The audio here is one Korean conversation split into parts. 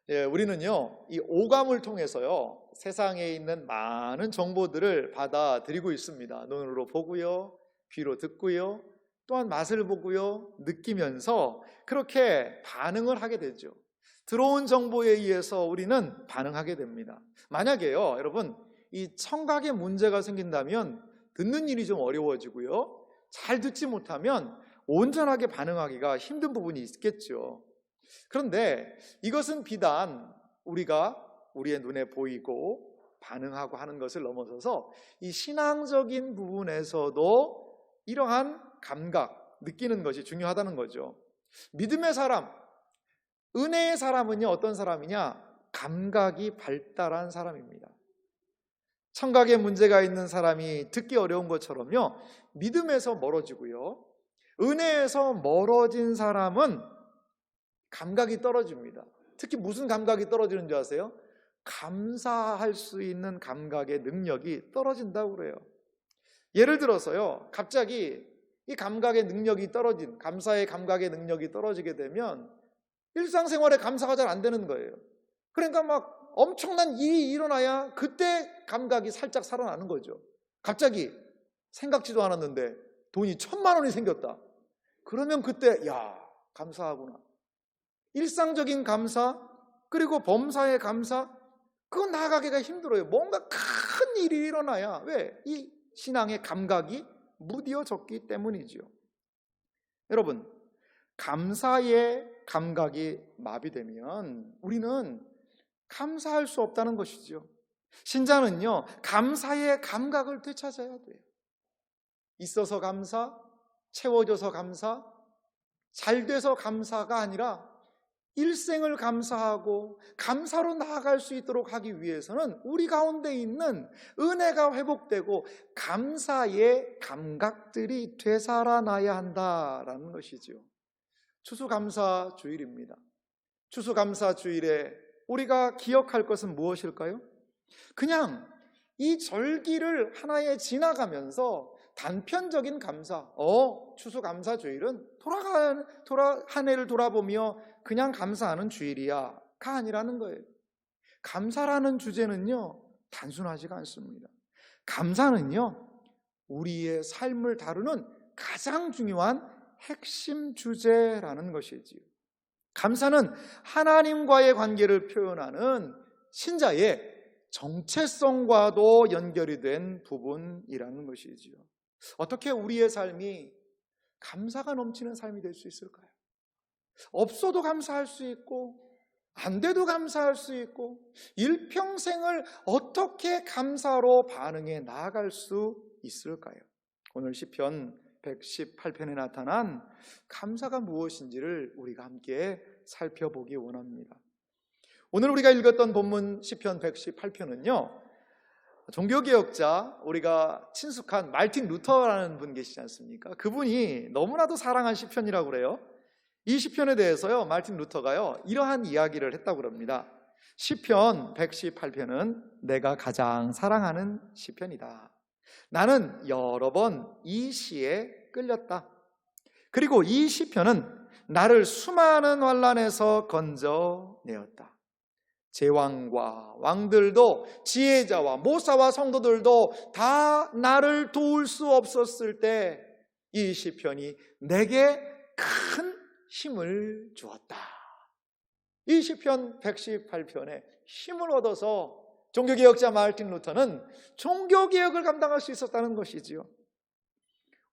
예, 우리는요, 이 오감을 통해서요, 세상에 있는 많은 정보들을 받아들이고 있습니다. 눈으로 보고요, 귀로 듣고요, 또한 맛을 보고요, 느끼면서 그렇게 반응을 하게 되죠. 들어온 정보에 의해서 우리는 반응하게 됩니다. 만약에요, 여러분, 이 청각에 문제가 생긴다면 듣는 일이 좀 어려워지고요, 잘 듣지 못하면 온전하게 반응하기가 힘든 부분이 있겠죠. 그런데 이것은 비단 우리가 우리의 눈에 보이고 반응하고 하는 것을 넘어서서 이 신앙적인 부분에서도 이러한 감각, 느끼는 것이 중요하다는 거죠. 믿음의 사람, 은혜의 사람은요, 어떤 사람이냐? 감각이 발달한 사람입니다. 청각에 문제가 있는 사람이 듣기 어려운 것처럼요, 믿음에서 멀어지고요, 은혜에서 멀어진 사람은 감각이 떨어집니다. 특히 무슨 감각이 떨어지는 줄 아세요? 감사할 수 있는 감각의 능력이 떨어진다고 그래요. 예를 들어서요, 갑자기 이 감각의 능력이 떨어진, 감사의 감각의 능력이 떨어지게 되면 일상생활에 감사가 잘 안 되는 거예요. 그러니까 막 엄청난 일이 일어나야 그때 감각이 살짝 살아나는 거죠. 갑자기 생각지도 않았는데 돈이 1,000만 원이 생겼다. 그러면 그때 야, 감사하구나. 일상적인 감사, 그리고 범사의 감사, 그건 나아가기가 힘들어요. 뭔가 큰 일이 일어나야, 왜? 이 신앙의 감각이 무뎌졌기 때문이죠. 여러분, 감사의 감각이 마비되면 우리는 감사할 수 없다는 것이죠. 신자는요, 감사의 감각을 되찾아야 돼요. 있어서 감사, 채워져서 감사, 잘 돼서 감사가 아니라 일생을 감사하고 감사로 나아갈 수 있도록 하기 위해서는 우리 가운데 있는 은혜가 회복되고 감사의 감각들이 되살아나야 한다라는 것이죠. 추수감사주일입니다. 추수감사주일에 우리가 기억할 것은 무엇일까요? 그냥 이 절기를 하나에 지나가면서 단편적인 감사, 추수감사주일은 한 해를 돌아보며 그냥 감사하는 주일이야가 아니라는 거예요. 감사라는 주제는요, 단순하지가 않습니다. 감사는요, 우리의 삶을 다루는 가장 중요한 핵심 주제라는 것이지요. 감사는 하나님과의 관계를 표현하는 신자의 정체성과도 연결이 된 부분이라는 것이지요. 어떻게 우리의 삶이 감사가 넘치는 삶이 될 수 있을까요? 없어도 감사할 수 있고 안 돼도 감사할 수 있고 일평생을 어떻게 감사로 반응해 나아갈 수 있을까요? 오늘 시편 118편에 나타난 감사가 무엇인지를 우리가 함께 살펴보기 원합니다. 오늘 우리가 읽었던 본문 시편 118편은요, 종교개혁자, 우리가 친숙한 말틴 루터라는 분 계시지 않습니까? 그분이 너무나도 사랑한 시편이라고 그래요. 이 시편에 대해서요, 말틴 루터가요, 이러한 이야기를 했다고 합니다. 시편 118편은 내가 가장 사랑하는 시편이다. 나는 여러 번 이 시에 끌렸다. 그리고 이 시편은 나를 수많은 환난에서 건져내었다. 제왕과 왕들도, 지혜자와 모사와 성도들도 다 나를 도울 수 없었을 때 이 시편이 내게 큰 힘을 주었다. 이 시편 118편에 힘을 얻어서 종교개혁자 마르틴 루터는 종교개혁을 감당할 수 있었다는 것이지요.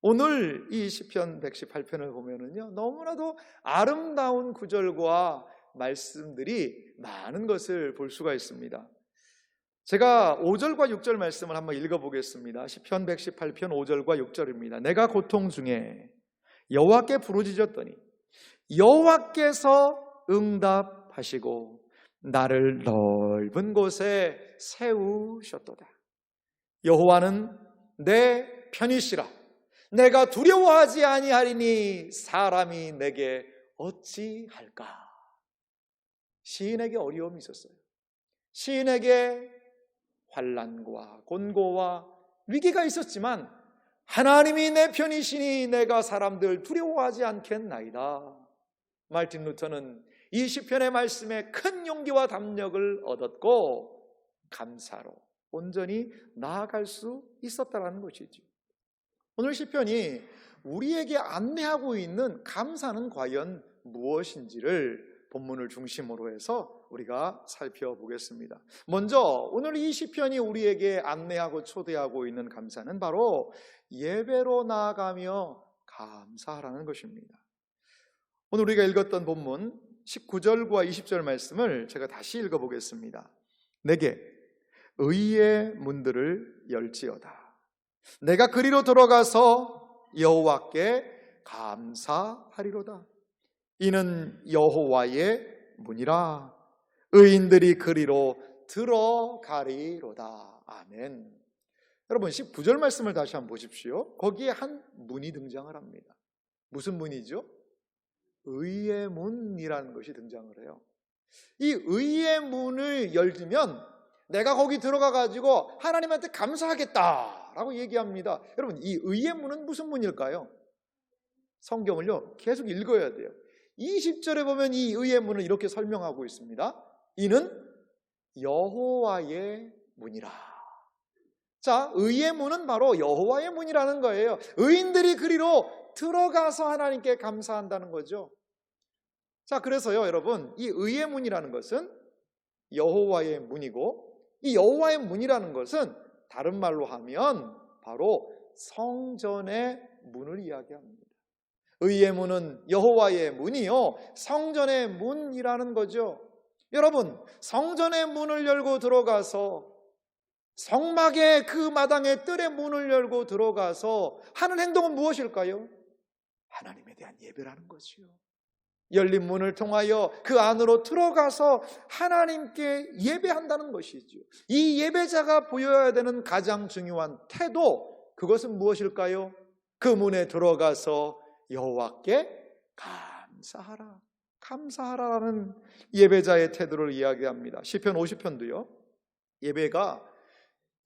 오늘 이 시편 118편을 보면은요, 너무나도 아름다운 구절과 말씀들이 많은 것을 볼 수가 있습니다. 제가 5절과 6절 말씀을 한번 읽어보겠습니다. 시편 118편 5절과 6절입니다. 내가 고통 중에 여호와께 부르짖었더니 여호와께서 응답하시고 나를 넓은 곳에 세우셨도다. 여호와는 내 편이시라. 내가 두려워하지 아니하리니 사람이 내게 어찌할까? 시인에게 어려움이 있었어요. 시인에게 환난과 곤고와 위기가 있었지만 하나님이 내 편이시니 내가 사람들 두려워하지 않겠나이다. 말틴 루터는 이 시편의 말씀에 큰 용기와 담력을 얻었고 감사로 온전히 나아갈 수 있었다는 것이죠. 오늘 시편이 우리에게 안내하고 있는 감사는 과연 무엇인지를 본문을 중심으로 해서 우리가 살펴보겠습니다. 먼저 오늘 이 시편이 우리에게 안내하고 초대하고 있는 감사는 바로 예배로 나아가며 감사하라는 것입니다. 오늘 우리가 읽었던 본문 19절과 20절 말씀을 제가 다시 읽어보겠습니다. 내게 의의 문들을 열지어다. 내가 그리로 들어가서 여호와께 감사하리로다. 이는 여호와의 문이라. 의인들이 그리로 들어가리로다. 아멘. 여러분 19절 말씀을 다시 한번 보십시오. 거기에 한 문이 등장을 합니다. 무슨 문이죠? 의의 문이라는 것이 등장을 해요. 이 의의 문을 열면 내가 거기 들어가 가지고 하나님한테 감사하겠다라고 얘기합니다. 여러분 이 의의 문은 무슨 문일까요? 성경을요 계속 읽어야 돼요. 20절에 보면 이 의의 문을 이렇게 설명하고 있습니다. 이는 여호와의 문이라. 자, 의의 문은 바로 여호와의 문이라는 거예요. 의인들이 그리로 들어가서 하나님께 감사한다는 거죠. 자, 그래서요 여러분 이 의의 문이라는 것은 여호와의 문이고, 이 여호와의 문이라는 것은 다른 말로 하면 바로 성전의 문을 이야기합니다. 의의 문은 여호와의 문이요 성전의 문이라는 거죠. 여러분 성전의 문을 열고 들어가서 성막의 그 마당의 뜰의 문을 열고 들어가서 하는 행동은 무엇일까요? 하나님에 대한 예배라는 거지요. 열린 문을 통하여 그 안으로 들어가서 하나님께 예배한다는 것이죠. 이 예배자가 보여야 되는 가장 중요한 태도, 그것은 무엇일까요? 그 문에 들어가서 여호와께 감사하라, 감사하라라는 예배자의 태도를 이야기합니다. 시편 50편도요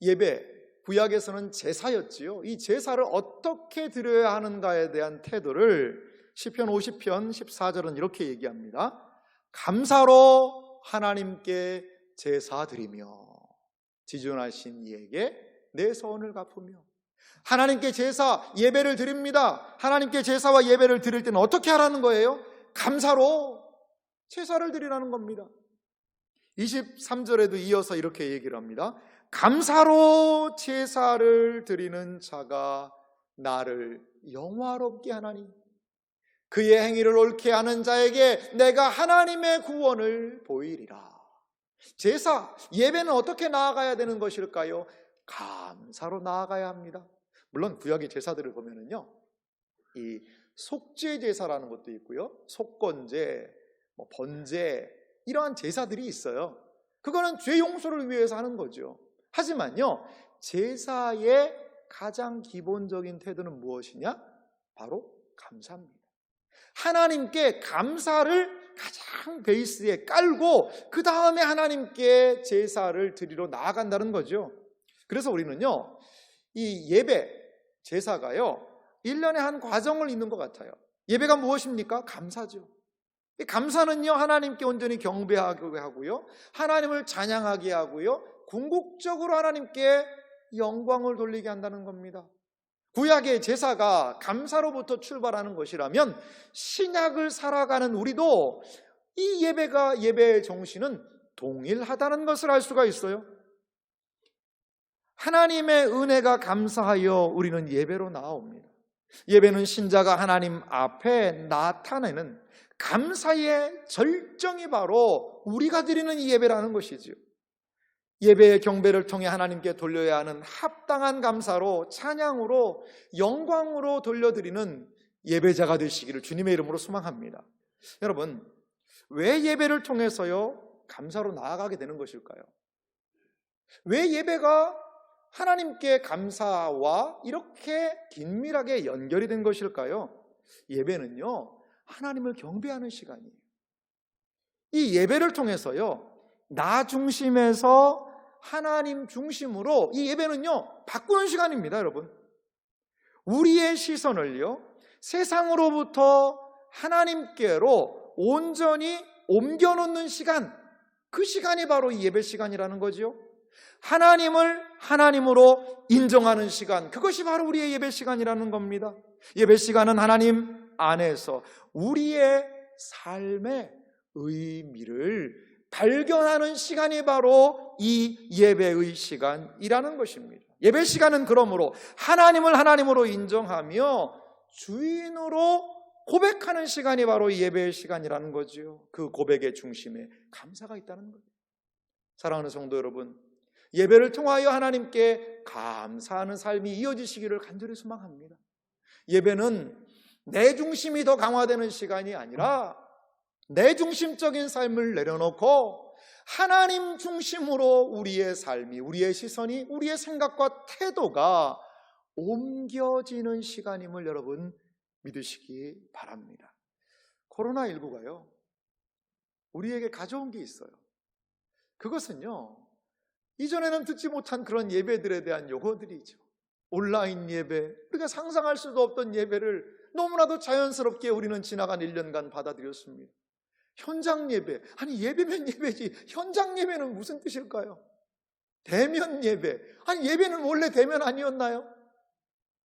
예배 구약에서는 제사였지요. 이 제사를 어떻게 드려야 하는가에 대한 태도를 시편 50편 14절은 이렇게 얘기합니다. 감사로 하나님께 제사 드리며 지존하신 이에게 내 서원을 갚으며. 하나님께 제사 예배를 드립니다. 하나님께 제사와 예배를 드릴 때는 어떻게 하라는 거예요? 감사로 제사를 드리라는 겁니다. 23절에도 이어서 이렇게 얘기를 합니다. 감사로 제사를 드리는 자가 나를 영화롭게 하나니 그의 행위를 옳게 하는 자에게 내가 하나님의 구원을 보이리라. 제사, 예배는 어떻게 나아가야 되는 것일까요? 감사로 나아가야 합니다. 물론 구약의 제사들을 보면은요, 이 속죄 제사라는 것도 있고요, 속건제, 번제 이러한 제사들이 있어요. 그거는 죄 용서를 위해서 하는 거죠. 하지만요, 제사의 가장 기본적인 태도는 무엇이냐? 바로 감사입니다. 하나님께 감사를 가장 베이스에 깔고 그 다음에 하나님께 제사를 드리러 나아간다는 거죠. 그래서 우리는요, 이 예배, 제사가요 1년에 한 과정을 잇는 것 같아요. 예배가 무엇입니까? 감사죠. 이 감사는요 하나님께 온전히 경배하게 하고요, 하나님을 찬양하게 하고요, 궁극적으로 하나님께 영광을 돌리게 한다는 겁니다. 구약의 제사가 감사로부터 출발하는 것이라면 신약을 살아가는 우리도 이 예배가, 예배의 정신은 동일하다는 것을 알 수가 있어요. 하나님의 은혜가 감사하여 우리는 예배로 나옵니다. 예배는 신자가 하나님 앞에 나타내는 감사의 절정이 바로 우리가 드리는 이 예배라는 것이지요. 예배의 경배를 통해 하나님께 돌려야 하는 합당한 감사로, 찬양으로, 영광으로 돌려드리는 예배자가 되시기를 주님의 이름으로 소망합니다. 여러분, 왜 예배를 통해서요 감사로 나아가게 되는 것일까요? 왜 예배가 하나님께 감사와 이렇게 긴밀하게 연결이 된 것일까요? 예배는요 하나님을 경배하는 시간이에요. 이 예배를 통해서요 나 중심에서 하나님 중심으로 이 예배는요 바꾸는 시간입니다. 여러분, 우리의 시선을요 세상으로부터 하나님께로 온전히 옮겨놓는 시간, 그 시간이 바로 이 예배 시간이라는 거죠. 하나님을 하나님으로 인정하는 시간, 그것이 바로 우리의 예배 시간이라는 겁니다. 예배 시간은 하나님 안에서 우리의 삶의 의미를 발견하는 시간이 바로 이 예배의 시간이라는 것입니다. 예배 시간은 그러므로 하나님을 하나님으로 인정하며 주인으로 고백하는 시간이 바로 이 예배의 시간이라는 거죠. 그 고백의 중심에 감사가 있다는 거예요. 사랑하는 성도 여러분, 예배를 통하여 하나님께 감사하는 삶이 이어지시기를 간절히 소망합니다. 예배는 내 중심이 더 강화되는 시간이 아니라 내 중심적인 삶을 내려놓고 하나님 중심으로 우리의 삶이, 우리의 시선이, 우리의 생각과 태도가 옮겨지는 시간임을 여러분 믿으시기 바랍니다. 코로나19가요, 우리에게 가져온 게 있어요. 그것은요, 이전에는 듣지 못한 그런 예배들에 대한 용어들이죠. 온라인 예배, 우리가 상상할 수도 없던 예배를 너무나도 자연스럽게 우리는 지나간 1년간 받아들였습니다. 현장 예배, 아니 예배면 예배지 현장 예배는 무슨 뜻일까요? 대면 예배, 아니 예배는 원래 대면 아니었나요?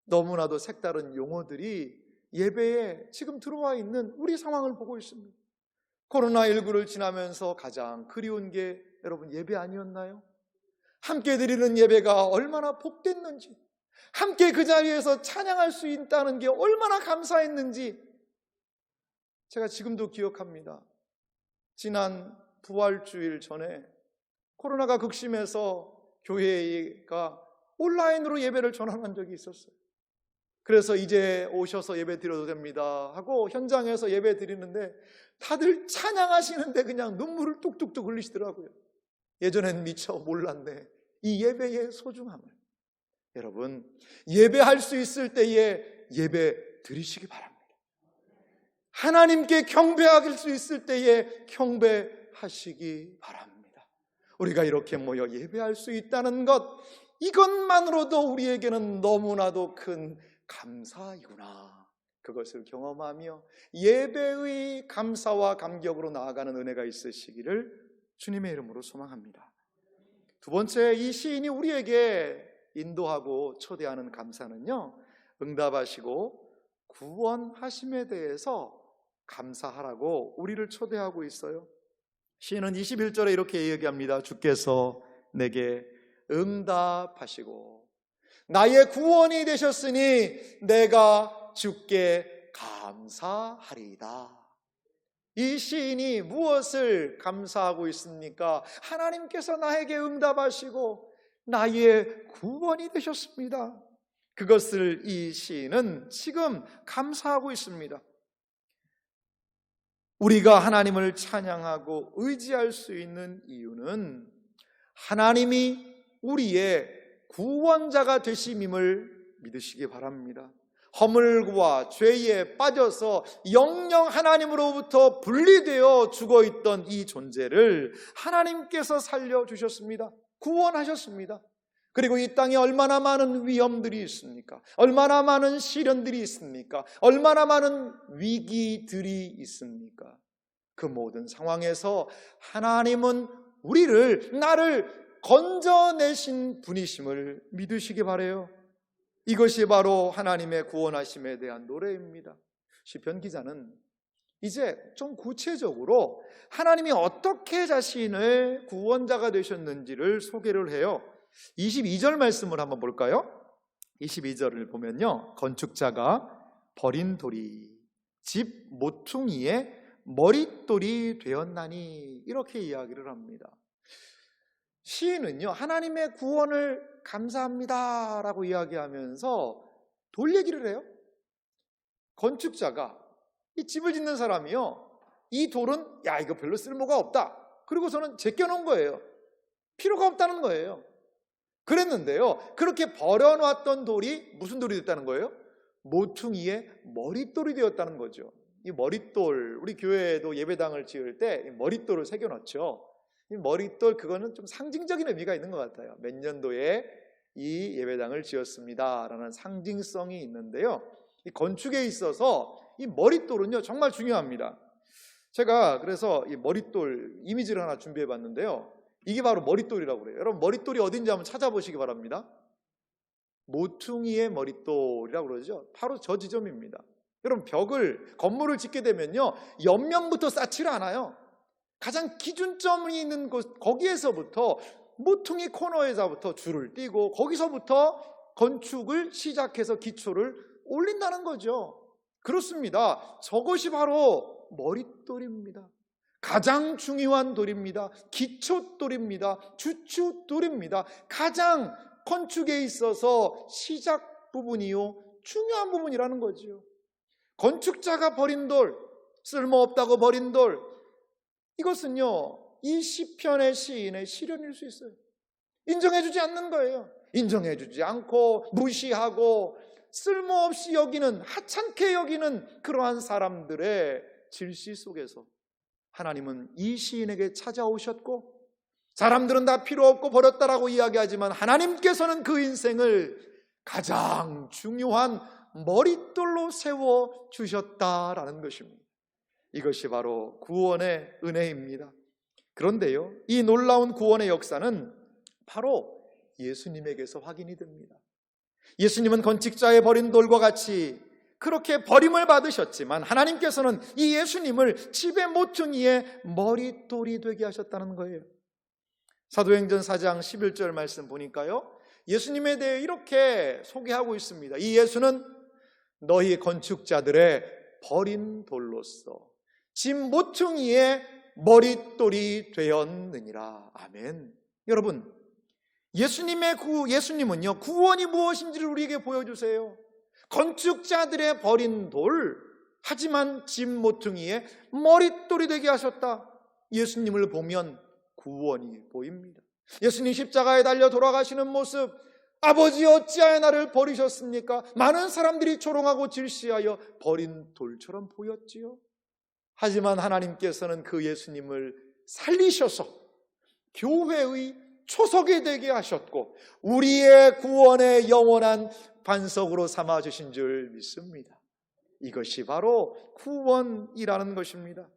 너무나도 색다른 용어들이 예배에 지금 들어와 있는 우리 상황을 보고 있습니다. 코로나19를 지나면서 가장 그리운 게 여러분 예배 아니었나요? 함께 드리는 예배가 얼마나 복됐는지, 함께 그 자리에서 찬양할 수 있다는 게 얼마나 감사했는지 제가 지금도 기억합니다. 지난 부활주일 전에 코로나가 극심해서 교회가 온라인으로 예배를 전환한 적이 있었어요. 그래서 이제 오셔서 예배 드려도 됩니다 하고 현장에서 예배 드리는데 다들 찬양하시는데 그냥 눈물을 뚝뚝뚝 흘리시더라고요. 예전엔 미처 몰랐네, 이 예배의 소중함을. 여러분, 예배할 수 있을 때에 예배 드리시기 바랍니다. 하나님께 경배할 수 있을 때에 경배하시기 바랍니다. 우리가 이렇게 모여 예배할 수 있다는 것, 이것만으로도 우리에게는 너무나도 큰 감사이구나, 그것을 경험하며 예배의 감사와 감격으로 나아가는 은혜가 있으시기를 주님의 이름으로 소망합니다. 두 번째, 이 시인이 우리에게 인도하고 초대하는 감사는요, 응답하시고 구원하심에 대해서 감사하라고 우리를 초대하고 있어요. 시인은 21절에 이렇게 얘기합니다. 주께서 내게 응답하시고 나의 구원이 되셨으니 내가 주께 감사하리이다. 이 시인이 무엇을 감사하고 있습니까? 하나님께서 나에게 응답하시고 나의 구원이 되셨습니다. 그것을 이 시인은 지금 감사하고 있습니다. 우리가 하나님을 찬양하고 의지할 수 있는 이유는 하나님이 우리의 구원자가 되심임을 믿으시기 바랍니다. 허물과 죄에 빠져서 영영 하나님으로부터 분리되어 죽어있던 이 존재를 하나님께서 살려주셨습니다. 구원하셨습니다. 그리고 이 땅에 얼마나 많은 위험들이 있습니까? 얼마나 많은 시련들이 있습니까? 얼마나 많은 위기들이 있습니까? 그 모든 상황에서 하나님은 나를 건져내신 분이심을 믿으시기 바라요. 이것이 바로 하나님의 구원하심에 대한 노래입니다. 시편 기자는 이제 좀 구체적으로 하나님이 어떻게 자신을 구원자가 되셨는지를 소개를 해요. 22절 말씀을 한번 볼까요? 22절을 보면요, 건축자가 버린 돌이 집 모퉁이에 머릿돌이 되었나니, 이렇게 이야기를 합니다. 시인은요, 하나님의 구원을 감사합니다 라고 이야기하면서 돌 얘기를 해요. 건축자가, 이 집을 짓는 사람이요, 이 돌은 야 이거 별로 쓸모가 없다, 그리고서는 제껴놓은 거예요. 필요가 없다는 거예요. 그랬는데요, 그렇게 버려놨던 돌이 무슨 돌이 됐다는 거예요? 모퉁이의 머릿돌이 되었다는 거죠. 이 머릿돌, 우리 교회에도 예배당을 지을 때 머릿돌을 새겨놓죠. 이 머릿돌, 그거는 좀 상징적인 의미가 있는 것 같아요. 몇 년도에 이 예배당을 지었습니다 라는 상징성이 있는데요, 이 건축에 있어서 이 머릿돌은요 정말 중요합니다. 제가 그래서 이 머릿돌 이미지를 하나 준비해 봤는데요. 이게 바로 머릿돌이라고 그래요. 여러분, 머릿돌이 어딘지 한번 찾아보시기 바랍니다. 모퉁이의 머릿돌이라고 그러죠. 바로 저 지점입니다. 여러분, 건물을 짓게 되면요, 옆면부터 쌓지를 않아요. 가장 기준점이 있는 곳, 거기에서부터 모퉁이 코너에서부터 줄을 띄고 거기서부터 건축을 시작해서 기초를 올린다는 거죠. 그렇습니다. 저것이 바로 머릿돌입니다. 가장 중요한 돌입니다. 기초돌입니다. 주춧돌입니다. 가장 건축에 있어서 시작 부분이요, 중요한 부분이라는 거죠. 건축자가 버린 돌, 쓸모없다고 버린 돌, 이것은요, 이 시편의 시인의 시련일 수 있어요. 인정해주지 않는 거예요. 인정해주지 않고 무시하고 쓸모없이 여기는, 하찮게 여기는 그러한 사람들의 질시 속에서 하나님은 이 시인에게 찾아오셨고, 사람들은 다 필요 없고 버렸다라고 이야기하지만 하나님께서는 그 인생을 가장 중요한 머릿돌로 세워주셨다라는 것입니다. 이것이 바로 구원의 은혜입니다. 그런데요, 이 놀라운 구원의 역사는 바로 예수님에게서 확인이 됩니다. 예수님은 건축자의 버린 돌과 같이 그렇게 버림을 받으셨지만 하나님께서는 이 예수님을 집의 모퉁이의 머릿돌이 되게 하셨다는 거예요. 사도행전 4장 11절 말씀 보니까요, 예수님에 대해 이렇게 소개하고 있습니다. 이 예수는 너희 건축자들의 버린 돌로서 집 모퉁이의 머릿돌이 되었느니라. 아멘. 여러분, 예수님은요, 구원이 무엇인지를 우리에게 보여주세요. 건축자들의 버린 돌, 하지만 집 모퉁이의 머릿돌이 되게 하셨다. 예수님을 보면 구원이 보입니다. 예수님 십자가에 달려 돌아가시는 모습, 아버지 어찌하여 나를 버리셨습니까? 많은 사람들이 조롱하고 질시하여 버린 돌처럼 보였지요. 하지만 하나님께서는 그 예수님을 살리셔서 교회의 초석이 되게 하셨고 우리의 구원의 영원한 반석으로 삼아주신 줄 믿습니다. 이것이 바로 구원이라는 것입니다.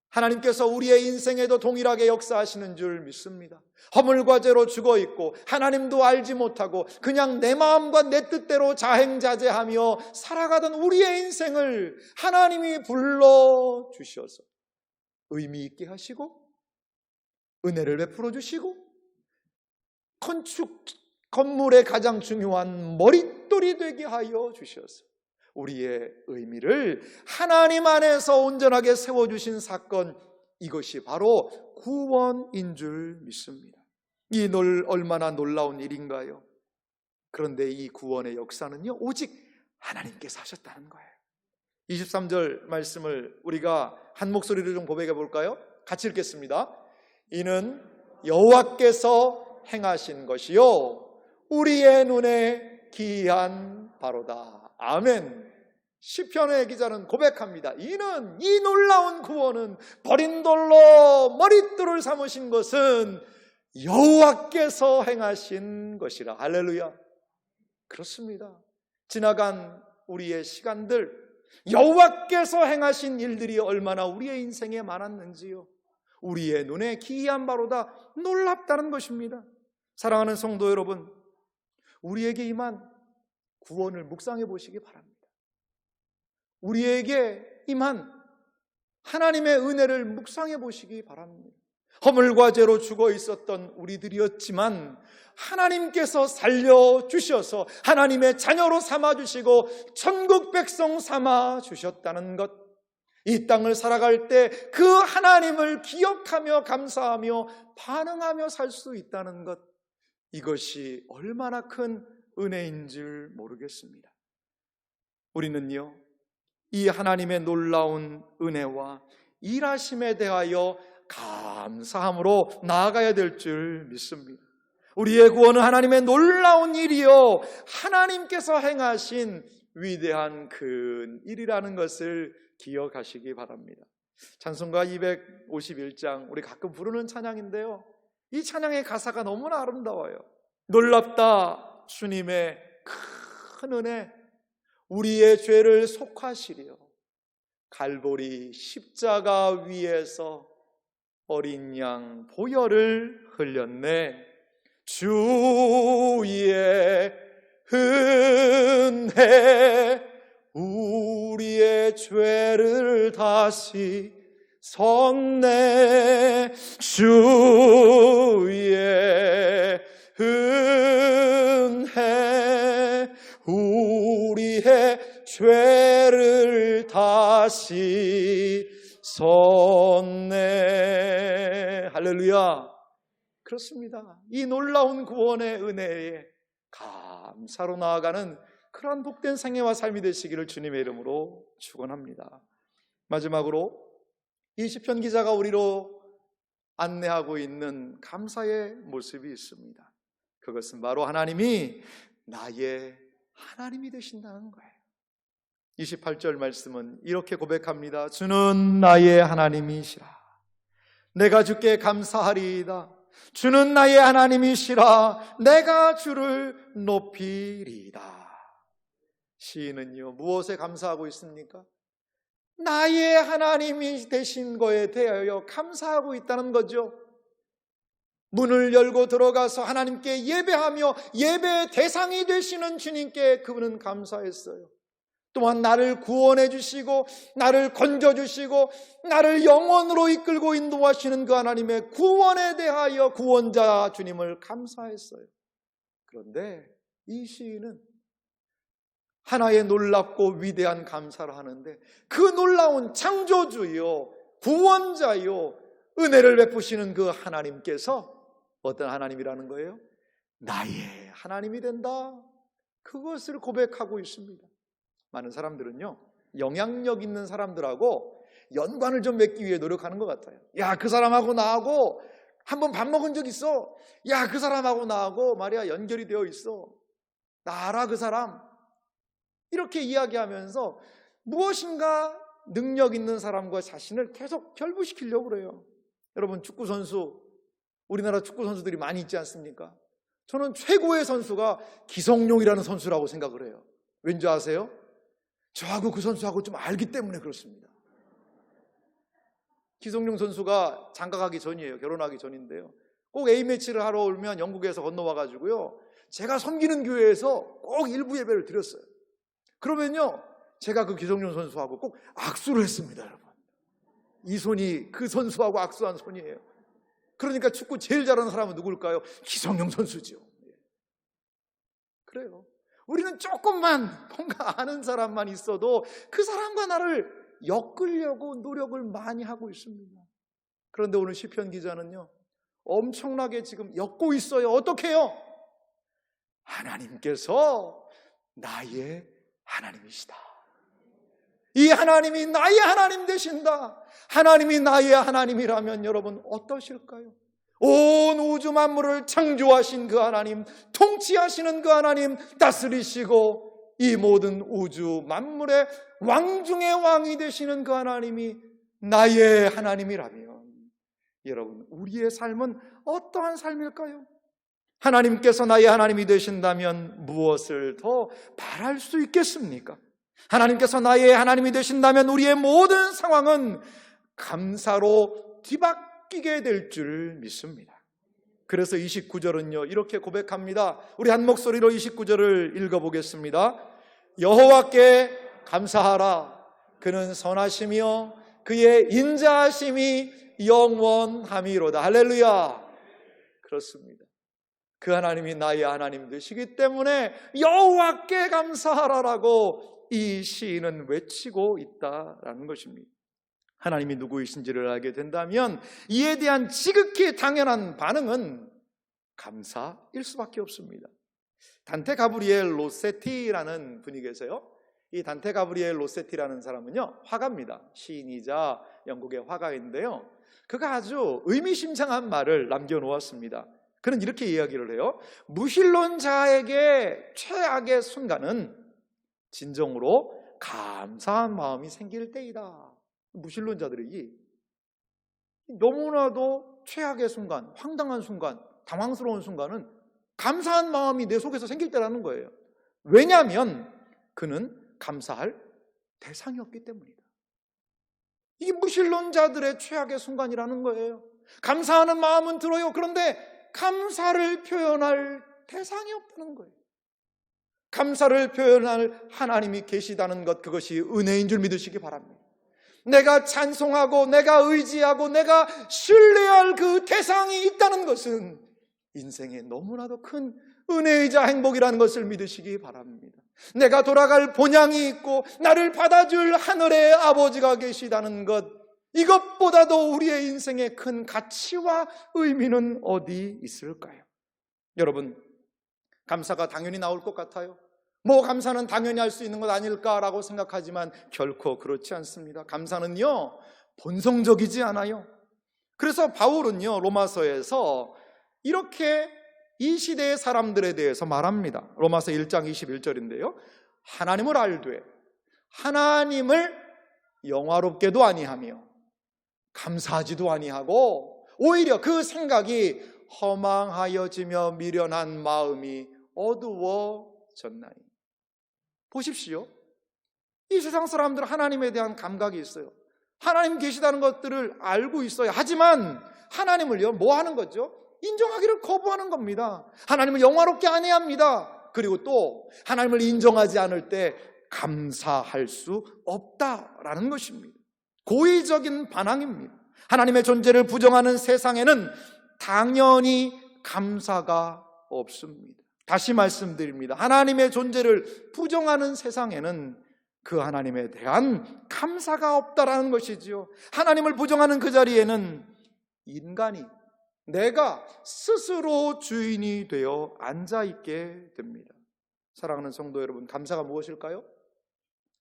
하나님께서 우리의 인생에도 동일하게 역사하시는 줄 믿습니다. 허물과 죄로 죽어있고 하나님도 알지 못하고 그냥 내 마음과 내 뜻대로 자행자재하며 살아가던 우리의 인생을 하나님이 불러주셔서 의미 있게 하시고 은혜를 베풀어 주시고 건물의 가장 중요한 머릿돌이 되게 하여 주셔서 우리의 의미를 하나님 안에서 온전하게 세워주신 사건, 이것이 바로 구원인 줄 믿습니다. 이 얼마나 놀라운 일인가요? 그런데 이 구원의 역사는요, 오직 하나님께서 하셨다는 거예요. 23절 말씀을 우리가 한 목소리로 좀 고백해 볼까요? 같이 읽겠습니다. 이는 여호와께서 행하신 것이요 우리의 눈에 기이한 바로다. 아멘. 시편의 기자는 고백합니다. 이는, 이 놀라운 구원은, 버린 돌로 머릿돌을 삼으신 것은 여호와께서 행하신 것이라. 할렐루야. 그렇습니다. 지나간 우리의 시간들, 여호와께서 행하신 일들이 얼마나 우리의 인생에 많았는지요. 우리의 눈에 기이한 바로다. 놀랍다는 것입니다. 사랑하는 성도 여러분, 우리에게 임한 구원을 묵상해 보시기 바랍니다. 우리에게 임한 하나님의 은혜를 묵상해 보시기 바랍니다. 허물과 죄로 죽어 있었던 우리들이었지만 하나님께서 살려주셔서 하나님의 자녀로 삼아주시고 천국 백성 삼아주셨다는 것, 이 땅을 살아갈 때 그 하나님을 기억하며 감사하며 반응하며 살 수 있다는 것, 이것이 얼마나 큰 은혜인 줄 모르겠습니다. 우리는요, 이 하나님의 놀라운 은혜와 일하심에 대하여 감사함으로 나아가야 될 줄 믿습니다. 우리의 구원은 하나님의 놀라운 일이요 하나님께서 행하신 위대한 큰 일이라는 것을 기억하시기 바랍니다. 찬송가 251장, 우리 가끔 부르는 찬양인데요, 이 찬양의 가사가 너무나 아름다워요. 놀랍다 주님의 큰 은혜, 우리의 죄를 속하시리요 갈보리 십자가 위에서 어린 양 보혈을 흘렸네. 주의 은혜 우리의 죄를 다시 섰네. 주의 은혜 우리의 죄를 다시 섰네. 할렐루야. 그렇습니다. 이 놀라운 구원의 은혜에 감사로 나아가는 그러한 복된 생애와 삶이 되시기를 주님의 이름으로 축원합니다. 마지막으로 이 시편 기자가 우리로 안내하고 있는 감사의 모습이 있습니다. 그것은 바로 하나님이 나의 하나님이 되신다는 거예요. 28절 말씀은 이렇게 고백합니다. 주는 나의 하나님이시라. 내가 주께 감사하리이다. 주는 나의 하나님이시라. 내가 주를 높이리이다. 시인은요, 무엇에 감사하고 있습니까? 나의 하나님이 되신 거에 대하여 감사하고 있다는 거죠. 문을 열고 들어가서 하나님께 예배하며 예배의 대상이 되시는 주님께 그분은 감사했어요. 또한 나를 구원해 주시고 나를 건져 주시고 나를 영원으로 이끌고 인도하시는 그 하나님의 구원에 대하여 구원자 주님을 감사했어요. 그런데 이 시인은 하나의 놀랍고 위대한 감사를 하는데 그 놀라운 창조주요 구원자요 은혜를 베푸시는 그 하나님께서 어떤 하나님이라는 거예요? 나의 하나님이 된다. 그것을 고백하고 있습니다. 많은 사람들은요, 영향력 있는 사람들하고 연관을 좀 맺기 위해 노력하는 것 같아요. 야, 그 사람하고 나하고 한번 밥 먹은 적 있어. 야, 그 사람하고 나하고 말이야 연결이 되어 있어. 나 알아, 그 사람. 이렇게 이야기하면서 무엇인가 능력 있는 사람과 자신을 계속 결부시키려고 그래요. 여러분, 축구선수, 우리나라 축구선수들이 많이 있지 않습니까? 저는 최고의 선수가 기성용이라는 선수라고 생각을 해요. 왠지 아세요? 저하고 그 선수하고 좀 알기 때문에 그렇습니다. 기성용 선수가 장가가기 전이에요. 결혼하기 전인데요. 꼭 A매치를 하러 오면 영국에서 건너와가지고요, 제가 섬기는 교회에서 꼭 일부 예배를 드렸어요. 그러면요, 제가 그 기성용 선수하고 꼭 악수를 했습니다, 여러분. 이 손이 그 선수하고 악수한 손이에요. 그러니까 축구 제일 잘하는 사람은 누굴까요? 기성용 선수죠. 그래요. 우리는 조금만 뭔가 아는 사람만 있어도 그 사람과 나를 엮으려고 노력을 많이 하고 있습니다. 그런데 오늘 시편 기자는요, 엄청나게 지금 엮고 있어요. 어떻게 해요? 하나님께서 나의 하나님이시다. 이 하나님이 나의 하나님 되신다. 하나님이 나의 하나님이라면 여러분 어떠실까요? 온 우주 만물을 창조하신 그 하나님, 통치하시는 그 하나님, 다스리시고 이 모든 우주 만물의 왕 중의 왕이 되시는 그 하나님이 나의 하나님이라면 여러분, 우리의 삶은 어떠한 삶일까요? 하나님께서 나의 하나님이 되신다면 무엇을 더 바랄 수 있겠습니까? 하나님께서 나의 하나님이 되신다면 우리의 모든 상황은 감사로 뒤바뀌게 될 줄 믿습니다. 그래서 29절은요 이렇게 고백합니다. 우리 한 목소리로 29절을 읽어보겠습니다. 여호와께 감사하라. 그는 선하시며 그의 인자하심이 영원함이로다. 할렐루야. 그렇습니다. 그 하나님이 나의 하나님 되시기 때문에 여호와께 감사하라라고 이 시인은 외치고 있다라는 것입니다. 하나님이 누구이신지를 알게 된다면 이에 대한 지극히 당연한 반응은 감사일 수밖에 없습니다. 단테 가브리엘 로세티라는 분이 계세요. 이 단테 가브리엘 로세티라는 사람은요 화가입니다. 시인이자 영국의 화가인데요, 그가 아주 의미심장한 말을 남겨놓았습니다. 그는 이렇게 이야기를 해요. 무신론자에게 최악의 순간은 진정으로 감사한 마음이 생길 때이다. 무신론자들이 너무나도 최악의 순간, 황당한 순간, 당황스러운 순간은 감사한 마음이 내 속에서 생길 때라는 거예요. 왜냐하면 그는 감사할 대상이 없기 때문이다. 이게 무신론자들의 최악의 순간이라는 거예요. 감사하는 마음은 들어요. 그런데 감사를 표현할 대상이 없다는 거예요. 감사를 표현할 하나님이 계시다는 것, 그것이 은혜인 줄 믿으시기 바랍니다. 내가 찬송하고 내가 의지하고 내가 신뢰할 그 대상이 있다는 것은 인생에 너무나도 큰 은혜이자 행복이라는 것을 믿으시기 바랍니다. 내가 돌아갈 본향이 있고 나를 받아줄 하늘의 아버지가 계시다는 것, 이것보다도 우리의 인생에 큰 가치와 의미는 어디 있을까요? 여러분, 감사가 당연히 나올 것 같아요. 감사는 당연히 할 수 있는 것 아닐까라고 생각하지만 결코 그렇지 않습니다. 감사는요, 본성적이지 않아요. 그래서 바울은요, 로마서에서 이렇게 이 시대의 사람들에 대해서 말합니다. 로마서 1장 21절인데요. 하나님을 알되 하나님을 영화롭게도 아니하며 감사하지도 아니하고 오히려 그 생각이 허망하여지며 미련한 마음이 어두워졌나니. 보십시오. 이 세상 사람들은 하나님에 대한 감각이 있어요. 하나님 계시다는 것들을 알고 있어요. 하지만 하나님을요, 뭐 하는 거죠? 인정하기를 거부하는 겁니다. 하나님을 영화롭게 아니합니다. 그리고 또 하나님을 인정하지 않을 때 감사할 수 없다라는 것입니다. 고의적인 반항입니다. 하나님의 존재를 부정하는 세상에는 당연히 감사가 없습니다. 다시 말씀드립니다. 하나님의 존재를 부정하는 세상에는 그 하나님에 대한 감사가 없다라는 것이지요. 하나님을 부정하는 그 자리에는 인간이, 내가 스스로 주인이 되어 앉아있게 됩니다. 사랑하는 성도 여러분, 감사가 무엇일까요?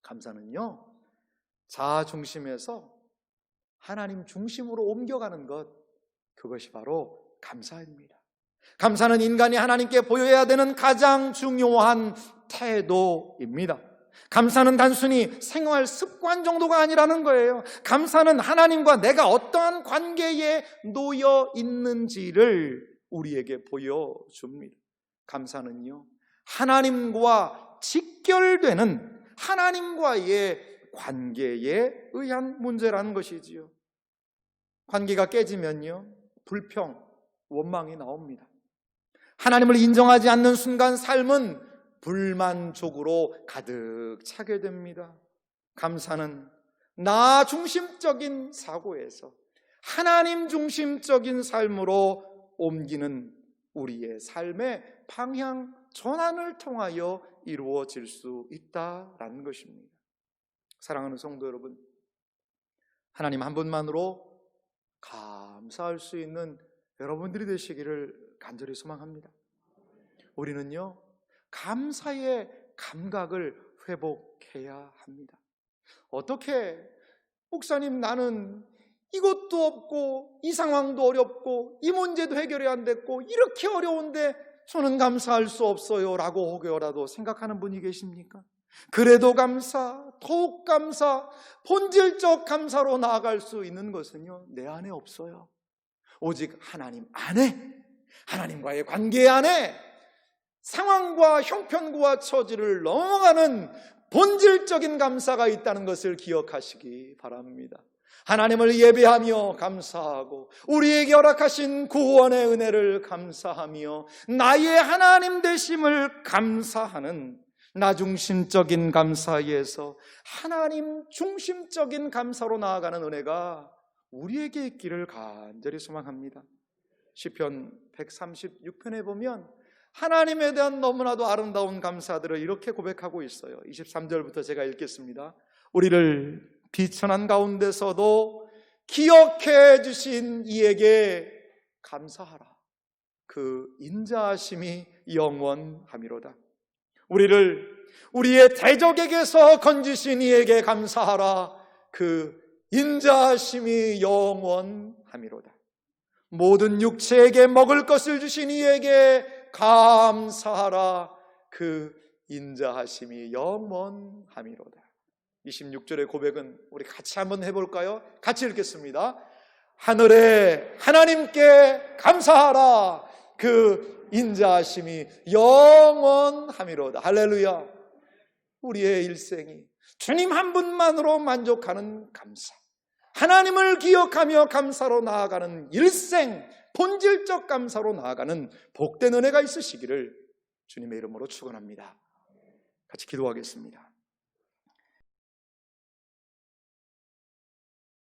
감사는요, 자아 중심에서 하나님 중심으로 옮겨가는 것, 그것이 바로 감사입니다. 감사는 인간이 하나님께 보여야 되는 가장 중요한 태도입니다. 감사는 단순히 생활 습관 정도가 아니라는 거예요. 감사는 하나님과 내가 어떠한 관계에 놓여 있는지를 우리에게 보여줍니다. 감사는요, 하나님과 직결되는 하나님과의 관계에 의한 문제라는 것이지요. 관계가 깨지면요, 불평, 원망이 나옵니다. 하나님을 인정하지 않는 순간 삶은 불만족으로 가득 차게 됩니다. 감사는 나 중심적인 사고에서 하나님 중심적인 삶으로 옮기는 우리의 삶의 방향 전환을 통하여 이루어질 수 있다라는 것입니다. 사랑하는 성도 여러분, 하나님 한 분만으로 감사할 수 있는 여러분들이 되시기를 간절히 소망합니다. 우리는요, 감사의 감각을 회복해야 합니다. 어떻게, 목사님, 나는 이것도 없고 이 상황도 어렵고 이 문제도 해결이 안 됐고 이렇게 어려운데 저는 감사할 수 없어요 라고 혹여라도 생각하는 분이 계십니까? 그래도 감사, 더욱 감사, 본질적 감사로 나아갈 수 있는 것은요, 내 안에 없어요. 오직 하나님 안에, 하나님과의 관계 안에 상황과 형편과 처지를 넘어가는 본질적인 감사가 있다는 것을 기억하시기 바랍니다. 하나님을 예배하며 감사하고 우리에게 허락하신 구원의 은혜를 감사하며 나의 하나님 되심을 감사하는 나 중심적인 감사에서 하나님 중심적인 감사로 나아가는 은혜가 우리에게 있기를 간절히 소망합니다. 시편 136편에 보면 하나님에 대한 너무나도 아름다운 감사들을 이렇게 고백하고 있어요. 23절부터 제가 읽겠습니다. 우리를 비천한 가운데서도 기억해 주신 이에게 감사하라. 그 인자하심이 영원함이로다. 우리를 우리의 대적에게서 건지신 이에게 감사하라. 그 인자하심이 영원함이로다. 모든 육체에게 먹을 것을 주신 이에게 감사하라. 그 인자하심이 영원함이로다. 26절의 고백은 우리 같이 한번 해볼까요? 같이 읽겠습니다. 하늘의 하나님께 감사하라. 그 인자하심이 영원함이로다. 할렐루야. 우리의 일생이 주님 한 분만으로 만족하는 감사, 하나님을 기억하며 감사로 나아가는 일생, 본질적 감사로 나아가는 복된 은혜가 있으시기를 주님의 이름으로 축원합니다. 같이 기도하겠습니다.